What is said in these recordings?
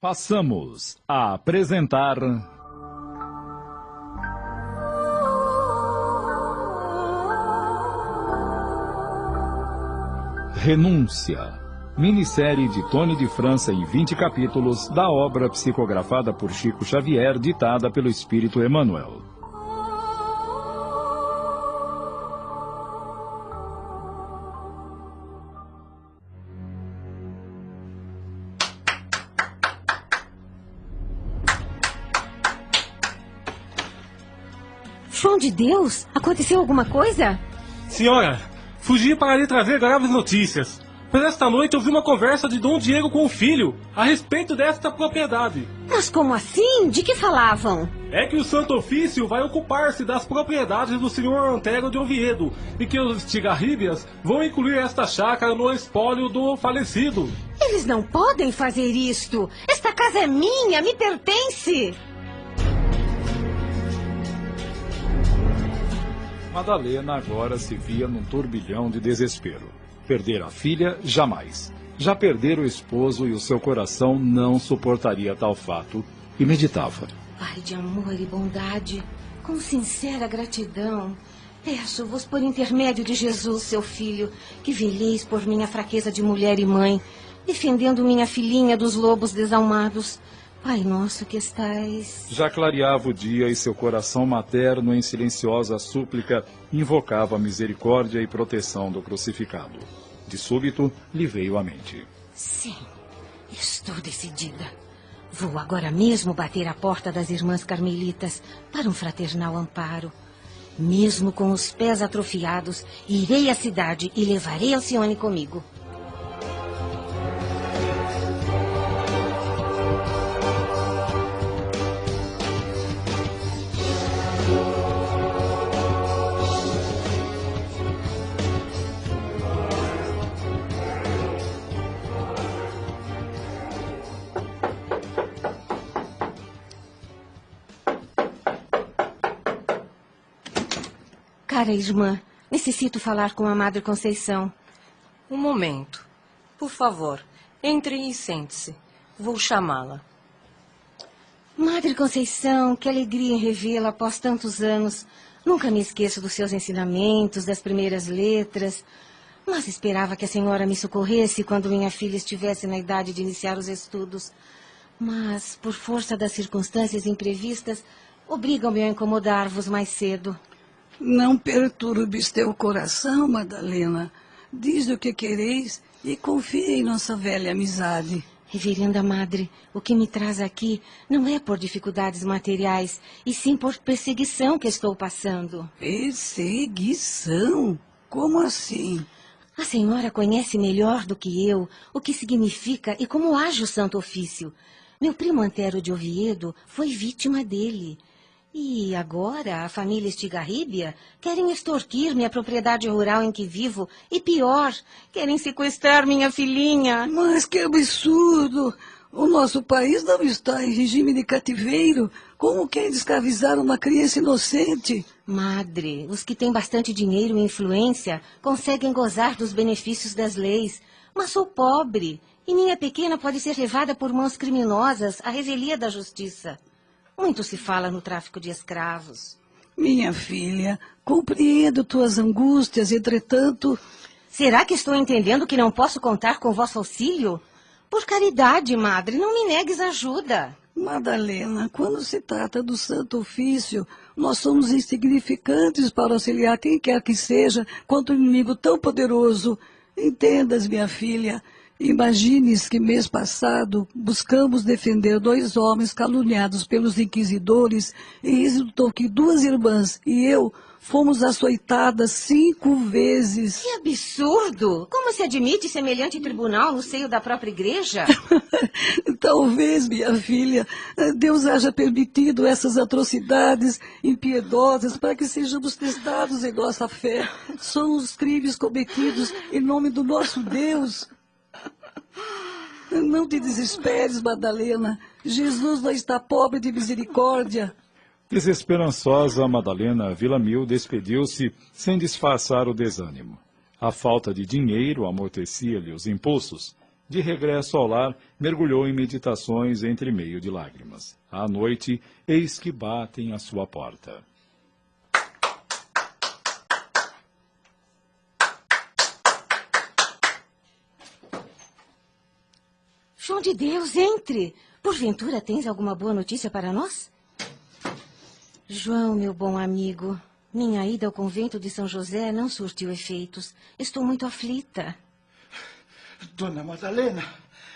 Passamos a apresentar... Renúncia, minissérie de Tony de França em 20 capítulos da obra psicografada por Chico Xavier, ditada pelo Espírito Emmanuel. João de Deus, aconteceu alguma coisa? Senhora, fugi para lhe trazer graves notícias. Pois esta noite ouvi uma conversa de Dom Diego com o filho a respeito desta propriedade. Mas como assim? De que falavam? É que o Santo Ofício vai ocupar-se das propriedades do senhor Antero de Oviedo e que os Estigarríbias vão incluir esta chácara no espólio do falecido. Eles não podem fazer isto. Esta casa é minha, me pertence. Madalena agora se via num turbilhão de desespero. Perder a filha, jamais. Já perder o esposo e o seu coração não suportaria tal fato. E meditava. Pai de amor e bondade, com sincera gratidão, peço-vos por intermédio de Jesus, seu filho, que veleis por minha fraqueza de mulher e mãe, defendendo minha filhinha dos lobos desalmados. Pai nosso que estais... Já clareava o dia e seu coração materno, em silenciosa súplica, invocava a misericórdia e proteção do crucificado. De súbito, lhe veio à mente. Sim, estou decidida. Vou agora mesmo bater à porta das irmãs carmelitas para um fraternal amparo. Mesmo com os pés atrofiados, irei à cidade e levarei Alcione comigo. Cara irmã, necessito falar com a Madre Conceição. Um momento. Por favor, entre e sente-se. Vou chamá-la. Madre Conceição, que alegria em revê-la após tantos anos. Nunca me esqueço dos seus ensinamentos, das primeiras letras. Mas esperava que a senhora me socorresse quando minha filha estivesse na idade de iniciar os estudos. Mas, por força das circunstâncias imprevistas, obrigam-me a incomodar-vos mais cedo. Não perturbes teu coração, Madalena. Diz o que quereis e confia em nossa velha amizade. Reverenda Madre, o que me traz aqui não é por dificuldades materiais, e sim por perseguição que estou passando. Perseguição? Como assim? A senhora conhece melhor do que eu o que significa e como age o Santo Ofício. Meu primo Antero de Oviedo foi vítima dele. E agora a família Estigarríbia querem extorquir minha propriedade rural em que vivo. E pior, querem sequestrar minha filhinha. Mas que absurdo! O nosso país não está em regime de cativeiro. Como querem escravizar uma criança inocente? Madre, os que têm bastante dinheiro e influência conseguem gozar dos benefícios das leis. Mas sou pobre e minha pequena pode ser levada por mãos criminosas à revelia da justiça. Muito se fala no tráfico de escravos. Minha filha, compreendo tuas angústias, entretanto... Será que estou entendendo que não posso contar com vosso auxílio? Por caridade, Madre, não me negues ajuda. Madalena, quando se trata do Santo Ofício, nós somos insignificantes para auxiliar quem quer que seja contra um inimigo tão poderoso. Entendas, minha filha... Imagines que mês passado buscamos defender 2 homens caluniados pelos inquisidores e resultou que 2 irmãs e eu fomos açoitadas 5 vezes. Que absurdo! Como se admite semelhante tribunal no seio da própria igreja? Talvez, minha filha, Deus haja permitido essas atrocidades impiedosas para que sejamos testados em nossa fé. São os crimes cometidos em nome do nosso Deus. Não te desesperes, Madalena. Jesus não está pobre de misericórdia. Desesperançosa, Madalena Villamil despediu-se sem disfarçar o desânimo. A falta de dinheiro amortecia-lhe os impulsos, De regresso ao lar, mergulhou em meditações entre meio de lágrimas. À noite, eis que batem à sua porta. João de Deus, entre! Porventura tens alguma boa notícia para nós? João, meu bom amigo, minha ida ao convento de São José não surtiu efeitos. Estou muito aflita. Dona Madalena,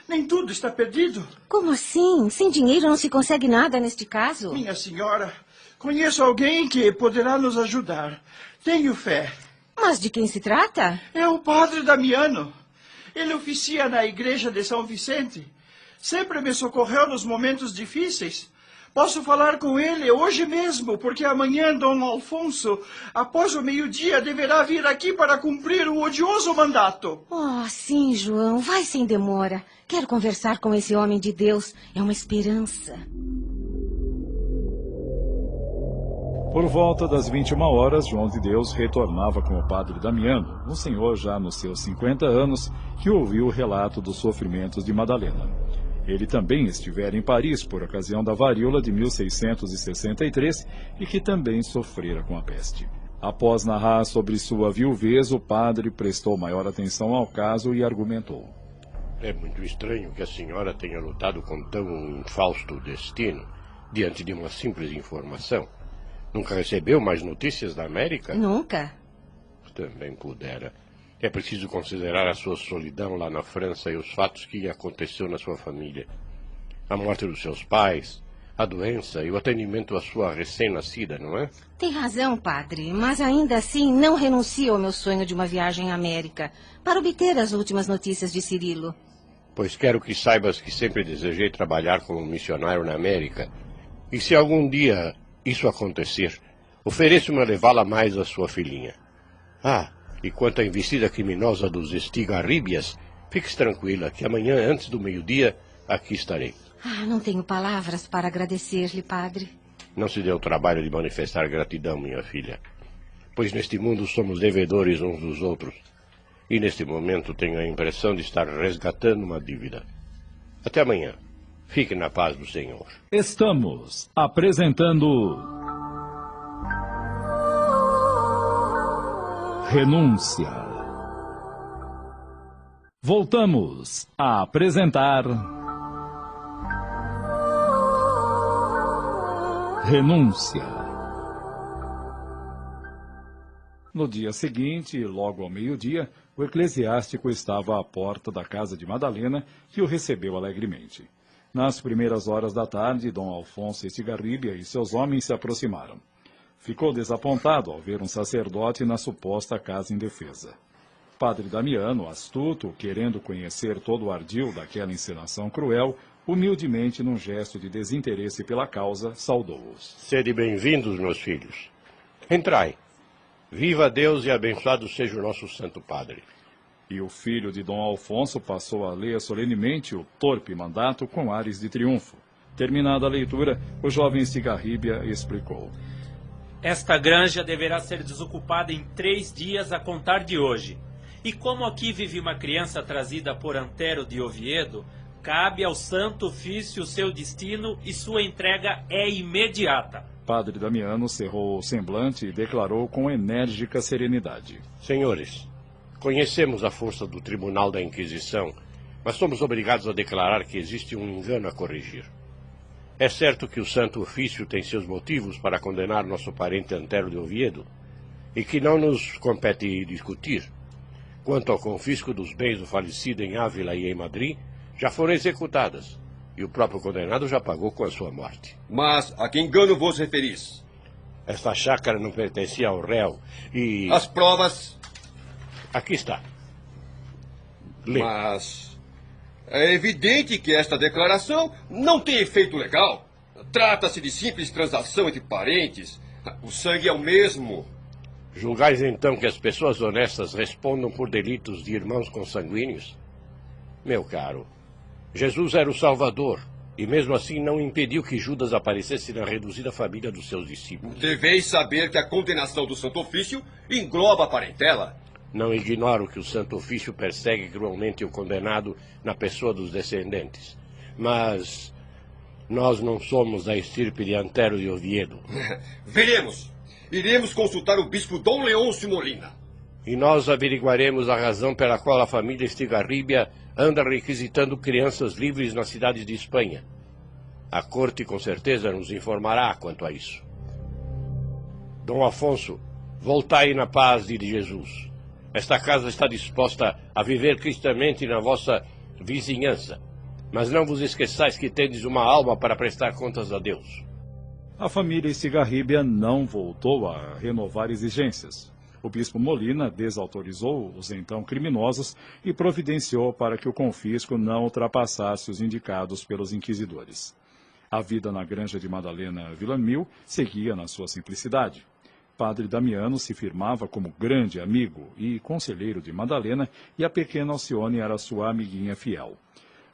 nem tudo está perdido. Como assim? Sem dinheiro não se consegue nada neste caso? Minha senhora, conheço alguém que poderá nos ajudar. Tenho fé. Mas de quem se trata? É o padre Damiano. Ele oficia na igreja de São Vicente. Sempre me socorreu nos momentos difíceis. Posso falar com ele hoje mesmo, porque amanhã Dom Alfonso, após o meio-dia, deverá vir aqui para cumprir o odioso mandato. Oh, sim, João. Vai sem demora. Quero conversar com esse homem de Deus. É uma esperança. Por volta das 21 horas, João de Deus retornava com o padre Damiano, um senhor já nos seus 50 anos, que ouviu o relato dos sofrimentos de Madalena. Ele também estivera em Paris por ocasião da varíola de 1663 e que também sofrera com a peste. Após narrar sobre sua viuvez, o padre prestou maior atenção ao caso e argumentou. É muito estranho que a senhora tenha lutado com tão infausto destino diante de uma simples informação. Nunca recebeu mais notícias da América? Nunca. Também pudera. É preciso considerar a sua solidão lá na França e os fatos que aconteceu na sua família. A morte dos seus pais, a doença e o atendimento à sua recém-nascida, não é? Tem razão, padre, mas ainda assim não renuncio ao meu sonho de uma viagem à América para obter as últimas notícias de Cirilo. Pois quero que saibas que sempre desejei trabalhar como missionário na América. E se algum dia isso acontecer, ofereço-me a levá-la mais à sua filhinha. Ah, e quanto à investida criminosa dos Estigarríbias, fique tranquila que amanhã, antes do meio-dia, aqui estarei. Ah, não tenho palavras para agradecer-lhe, padre. Não se dê o trabalho de manifestar gratidão, minha filha, pois neste mundo somos devedores uns dos outros, e neste momento tenho a impressão de estar resgatando uma dívida. Até amanhã. Fique na paz do Senhor. Estamos apresentando Renúncia. Voltamos a apresentar Renúncia. No dia seguinte, logo ao meio-dia, o eclesiástico estava à porta da casa de Madalena, que o recebeu alegremente. Nas primeiras horas da tarde, Dom Alfonso Estigarribia e seus homens se aproximaram. Ficou desapontado ao ver um sacerdote na suposta casa indefesa. Padre Damiano, astuto, querendo conhecer todo o ardil daquela encenação cruel, humildemente, num gesto de desinteresse pela causa, saudou-os. Sede bem-vindos, meus filhos. Entrai. Viva Deus e abençoado seja o nosso Santo Padre. E o filho de Dom Alfonso passou a ler solenemente o torpe mandato com ares de triunfo. Terminada a leitura, o jovem Estigarribia explicou. Esta granja deverá ser desocupada em 3 dias a contar de hoje. E como aqui vive uma criança trazida por Antero de Oviedo, cabe ao Santo Ofício seu destino e sua entrega é imediata. Padre Damiano cerrou o semblante e declarou com enérgica serenidade. Senhores, conhecemos a força do Tribunal da Inquisição, mas somos obrigados a declarar que existe um engano a corrigir. É certo que o Santo Ofício tem seus motivos para condenar nosso parente Antero de Oviedo, e que não nos compete discutir. Quanto ao confisco dos bens do falecido em Ávila e em Madrid, já foram executadas, e o próprio condenado já pagou com a sua morte. Mas a que engano vos referis? Esta chácara não pertencia ao réu, e... As provas? Aqui está. Lê. Mas é evidente que esta declaração não tem efeito legal. Trata-se de simples transação entre parentes. O sangue é o mesmo. Julgais então que as pessoas honestas respondam por delitos de irmãos consanguíneos? Meu caro, Jesus era o Salvador, e mesmo assim não impediu que Judas aparecesse na reduzida família dos seus discípulos. Deveis saber que a condenação do Santo Ofício engloba a parentela. Não ignoro que o Santo Ofício persegue cruelmente o condenado na pessoa dos descendentes. Mas nós não somos da estirpe de Antero de Oviedo. Veremos. Iremos consultar o bispo Dom Leôncio Molina. E nós averiguaremos a razão pela qual a família Estigarribia anda requisitando crianças livres nas cidades de Espanha. A corte com certeza nos informará quanto a isso. Dom Afonso, voltai na paz de Jesus. Esta casa está disposta a viver cristamente na vossa vizinhança. Mas não vos esqueçais que tendes uma alma para prestar contas a Deus. A família Estigarribia não voltou a renovar exigências. O bispo Molina desautorizou os então criminosos e providenciou para que o confisco não ultrapassasse os indicados pelos inquisidores. A vida na granja de Madalena Villamil seguia na sua simplicidade. Padre Damiano se firmava como grande amigo e conselheiro de Madalena e a pequena Alcione era sua amiguinha fiel.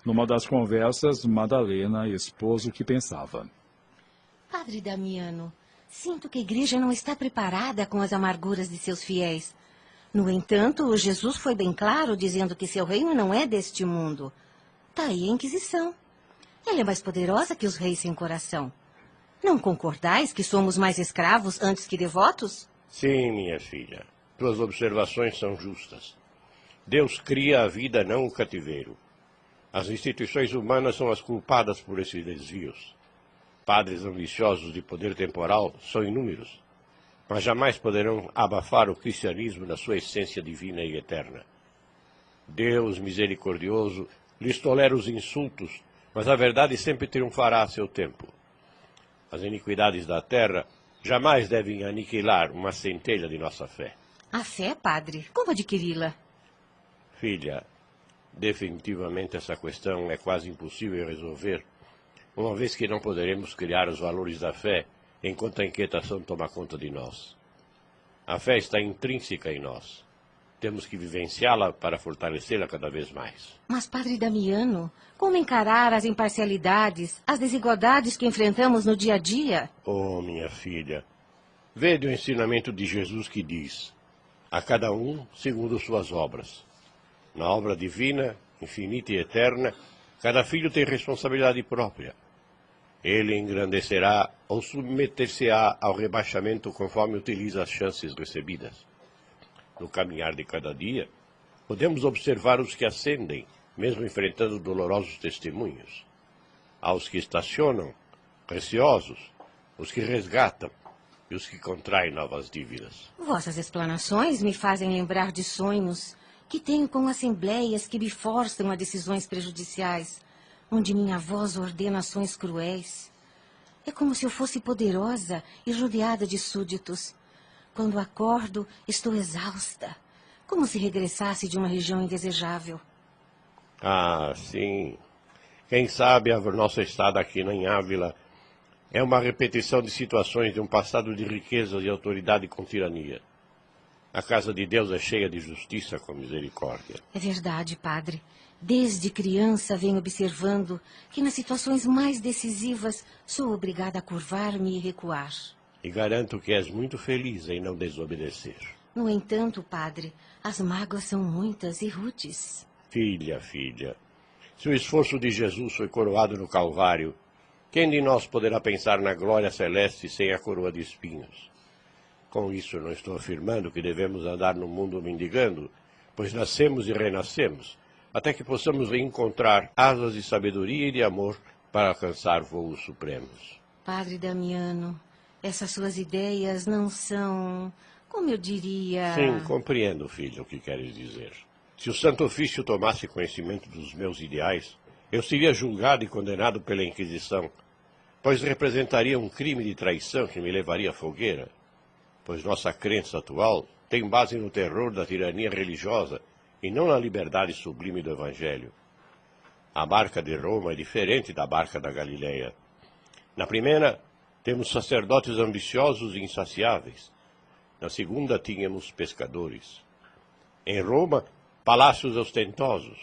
Numa das conversas, Madalena expôs o que pensava. Padre Damiano, sinto que a igreja não está preparada com as amarguras de seus fiéis. No entanto, Jesus foi bem claro dizendo que seu reino não é deste mundo. Tá aí a Inquisição. Ela é mais poderosa que os reis sem coração. Não concordais que somos mais escravos antes que devotos? Sim, minha filha. Tuas observações são justas. Deus cria a vida, não o cativeiro. As instituições humanas são as culpadas por esses desvios. Padres ambiciosos de poder temporal são inúmeros, mas jamais poderão abafar o cristianismo na sua essência divina e eterna. Deus misericordioso lhes tolera os insultos, mas a verdade sempre triunfará a seu tempo. As iniquidades da terra jamais devem aniquilar uma centelha de nossa fé. A fé, padre? Como adquiri-la? Filha, definitivamente essa questão é quase impossível resolver, uma vez que não poderemos criar os valores da fé enquanto a inquietação toma conta de nós. A fé está intrínseca em nós. Temos que vivenciá-la para fortalecê-la cada vez mais. Mas, padre Damiano, como encarar as imparcialidades, as desigualdades que enfrentamos no dia a dia? Oh, minha filha, vede o ensinamento de Jesus que diz: a cada um segundo suas obras. Na obra divina, infinita e eterna, cada filho tem responsabilidade própria. Ele engrandecerá ou submeter-se-á ao rebaixamento conforme utiliza as chances recebidas. No caminhar de cada dia, podemos observar os que ascendem, mesmo enfrentando dolorosos testemunhos. Há os que estacionam, receosos, os que resgatam e os que contraem novas dívidas. Vossas explanações me fazem lembrar de sonhos que tenho com assembleias que me forçam a decisões prejudiciais, onde minha voz ordena ações cruéis. É como se eu fosse poderosa e rodeada de súditos. Quando acordo, estou exausta, como se regressasse de uma região indesejável. Ah, sim. Quem sabe a nossa estada aqui em Ávila é uma repetição de situações de um passado de riqueza e autoridade com tirania. A casa de Deus é cheia de justiça com misericórdia. É verdade, padre. Desde criança venho observando que nas situações mais decisivas sou obrigada a curvar-me e recuar. E garanto que és muito feliz em não desobedecer. No entanto, padre, as mágoas são muitas e rudes. Filha, se o esforço de Jesus foi coroado no Calvário, quem de nós poderá pensar na glória celeste sem a coroa de espinhos? Com isso não estou afirmando que devemos andar no mundo mendigando, pois nascemos e renascemos, até que possamos encontrar asas de sabedoria e de amor para alcançar voos supremos. Padre Damiano, essas suas ideias não são, como eu diria... Sim, compreendo, filho, o que queres dizer. Se o Santo Ofício tomasse conhecimento dos meus ideais, eu seria julgado e condenado pela Inquisição, pois representaria um crime de traição que me levaria à fogueira, pois nossa crença atual tem base no terror da tirania religiosa e não na liberdade sublime do Evangelho. A barca de Roma é diferente da barca da Galileia. Na primeira, temos sacerdotes ambiciosos e insaciáveis. Na segunda, tínhamos pescadores. Em Roma, palácios ostentosos.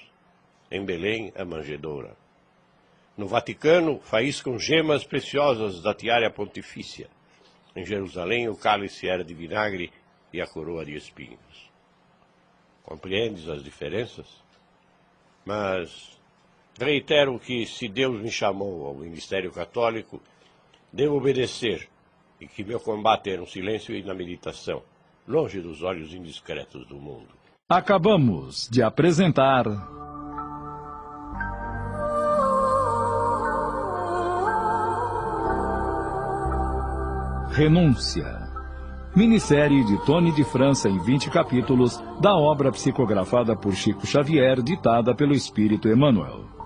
Em Belém, a manjedoura. No Vaticano, faíscam gemas preciosas da tiara pontifícia. Em Jerusalém, o cálice era de vinagre e a coroa de espinhos. Compreendes as diferenças? Mas reitero que, se Deus me chamou ao ministério católico, devo obedecer, e que meu combate é no silêncio e na meditação, longe dos olhos indiscretos do mundo. Acabamos de apresentar... Renúncia. Minissérie de Tony de França em 20 capítulos da obra psicografada por Chico Xavier, ditada pelo Espírito Emmanuel.